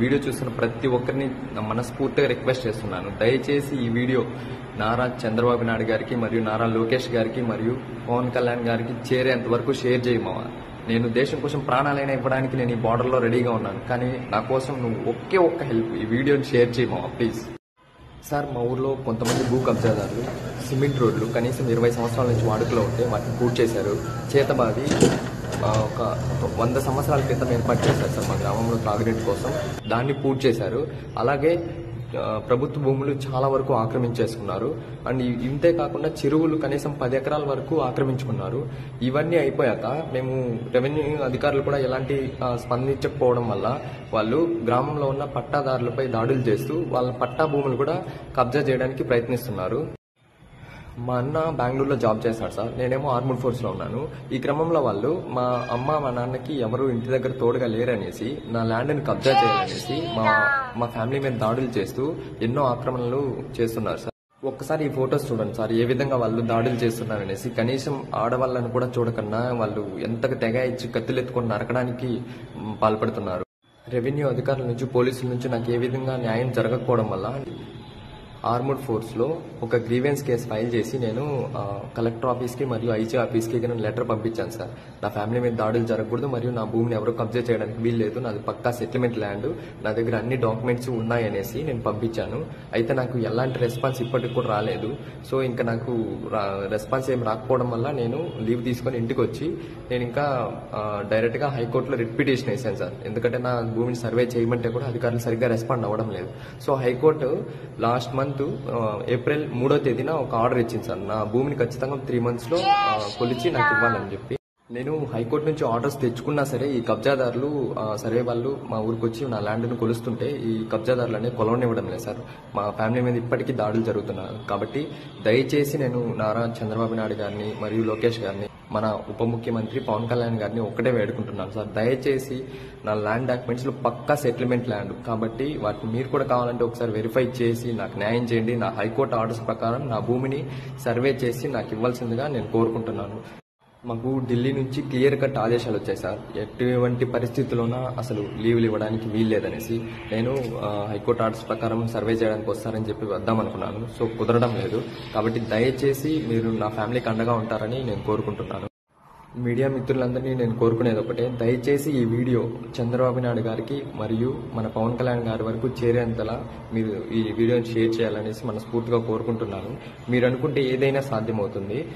Video చూస్తున్న ప్రతి ఒక్కరిని మనస్ఫూర్తిగా రిక్వెస్ట్ చేస్తున్నాను. దయచేసి ఈ వీడియో నారా చంద్రబాబు నాయుడు గారికి మరియు నారా లోకేష్ గారికి మరియు పవన్ కళ్యాణ్ గారికి చేరేంత వరకు షేర్ చేయమా. నేను దేశం కోసం ప్రాణాలైనా ఇవ్వడానికి నేను ఈ బార్డర్లో రెడీగా ఉన్నాను. కానీ నా కోసం నువ్వు ఒక్క హెల్ప్, ఈ వీడియోని షేర్ చేయమా ప్లీజ్. సార్, మా ఊర్లో కొంతమంది భూ కబ్జాదారులు సిమెంట్ రోడ్లు కనీసం 20 సంవత్సరాల నుంచి వాడుకలో ఉంటే వాటిని పూర్తి చేశారు. చేతబాది ఒక 100 సంవత్సరాల క్రితం ఏర్పాటు చేశారు సార్ మా గ్రామంలో తాగునీటి కోసం. దాన్ని పూర్తి చేశారు. అలాగే ప్రభుత్వ భూములు చాలా వరకు ఆక్రమించేసుకున్నారు. అండ్ ఇంతే కాకుండా చెరువులు కనీసం 10 ఎకరాల వరకు ఆక్రమించుకున్నారు. ఇవన్నీ అయిపోయాక మేము రెవెన్యూ అధికారులు కూడా ఎలాంటి స్పందించకపోవడం వల్ల వాళ్ళు గ్రామంలో ఉన్న పట్టాదారులపై దాడులు చేస్తూ వాళ్ళ పట్టా భూములు కూడా కబ్జా చేయడానికి ప్రయత్నిస్తున్నారు. మా అన్న బెంగళూరులో జాబ్ చేస్తాడు సార్, నేనేమో ఆర్మూడ్ ఫోర్స్లో ఉన్నాను. ఈ క్రమంలో వాళ్ళు మా అమ్మ మా నాన్నకి ఎవరు ఇంటి దగ్గర తోడుగా లేరనేసి నా ల్యాండ్ని కబ్జా చేయాలనేసి మా ఫ్యామిలీ మీద దాడులు చేస్తూ ఎన్నో ఆక్రమణలు చేస్తున్నారు సార్. ఒక్కసారి ఈ ఫొటోస్ చూడండి సార్, ఏ విధంగా వాళ్ళు దాడులు చేస్తున్నారనేసి. కనీసం ఆడవాళ్ళను కూడా చూడకన్నా వాళ్ళు ఎంతగా తెగ ఇచ్చి కత్తులు ఎత్తుకొని నరకడానికి పాల్పడుతున్నారు. రెవెన్యూ అధికారుల నుంచి పోలీసుల నుంచి నాకు ఏ విధంగా న్యాయం జరగకపోవడం వల్ల ఆర్మూడ్ ఫోర్స్లో ఒక గ్రీవెన్స్ కేసు ఫైల్ చేసి నేను కలెక్టర్ ఆఫీస్కి మరియు ఐజీ ఆఫీస్కి నేను లెటర్ పంపించాను సార్. నా ఫ్యామిలీ మీద దాడులు జరగకూడదు మరియు నా భూమిని ఎవరో కబ్జా చేయడానికి వీల్లేదు, నాది పక్కా సెటిల్మెంట్ ల్యాండ్, నా దగ్గర అన్ని డాక్యుమెంట్స్ ఉన్నాయనేసి నేను పంపించాను. అయితే నాకు ఎలాంటి రెస్పాన్స్ ఇప్పటికి కూడా రాలేదు. సో ఇంకా నాకు రెస్పాన్స్ ఏం రాకపోవడం వల్ల నేను లీవ్ తీసుకొని ఇంటికి వచ్చి నేను ఇంకా డైరెక్ట్గా హైకోర్టులో రిట్ పిటిషన్ వేసాను సార్. ఎందుకంటే నా భూమిని సర్వే చేయమంటే కూడా అధికారులు సరిగ్గా రెస్పాండ్ అవ్వడం లేదు. So high court last month April 3వ తేదీన ఒక ఆర్డర్ ఇచ్చింది సార్, నా భూమిని ఖచ్చితంగా 3 months లో కొలిచి నాకు ఇవ్వాలని చెప్పి. నేను హైకోర్టు నుంచి ఆర్డర్స్ తెచ్చుకున్నా సరే ఈ కబ్జాదారులు సర్వే వాళ్ళు మా ఊరికి వచ్చి నా ల్యాండ్ను కొలుస్తుంటే ఈ కబ్జాదారులు అనేది కొలవనివ్వడం లేదు సార్. మా ఫ్యామిలీ మీద ఇప్పటికీ దాడులు జరుగుతున్నారు. కాబట్టి దయచేసి నేను నారా చంద్రబాబు నాయుడు గారిని మరియు లోకేష్ గారిని మన ఉప ముఖ్యమంత్రి పవన్ కళ్యాణ్ గారిని ఒక్కటే వేడుకుంటున్నాను సార్, దయచేసి నా ల్యాండ్ డాక్యుమెంట్స్లో పక్కా సెటిల్మెంట్ ల్యాండ్ కాబట్టి వాటిని మీరు కూడా కావాలంటే ఒకసారి వెరిఫై చేసి నాకు న్యాయం చేయండి. నా హైకోర్టు ఆర్డర్స్ ప్రకారం నా భూమిని సర్వే చేసి నాకు ఇవ్వాల్సిందిగా నేను కోరుకుంటున్నాను. మాకు ఢిల్లీ నుంచి క్లియర్ కట్ ఆదేశాలు వచ్చాయి సార్, ఎటువంటి పరిస్థితుల్లోనా అసలు లీవ్లు ఇవ్వడానికి వీల్లేదనేసి. నేను హైకోర్టు ఆర్డర్స్ ప్రకారం సర్వే చేయడానికి వస్తారని చెప్పి వద్దామనుకున్నాను. సో కుదరడం లేదు. కాబట్టి దయచేసి మీరు నా ఫ్యామిలీకి అండగా ఉంటారని నేను కోరుకుంటున్నాను. మీడియా మిత్రులందరినీ నేను కోరుకునేది ఒకటే, దయచేసి ఈ వీడియో చంద్రబాబు నాయుడు గారికి మరియు మన పవన్ కళ్యాణ్ గారి వరకు చేరేంతలా మీరు ఈ వీడియోని షేర్ చేయాలనేసి మనస్ఫూర్తిగా కోరుకుంటున్నాను. మీరు అనుకుంటే ఏదైనా సాధ్యమవుతుంది.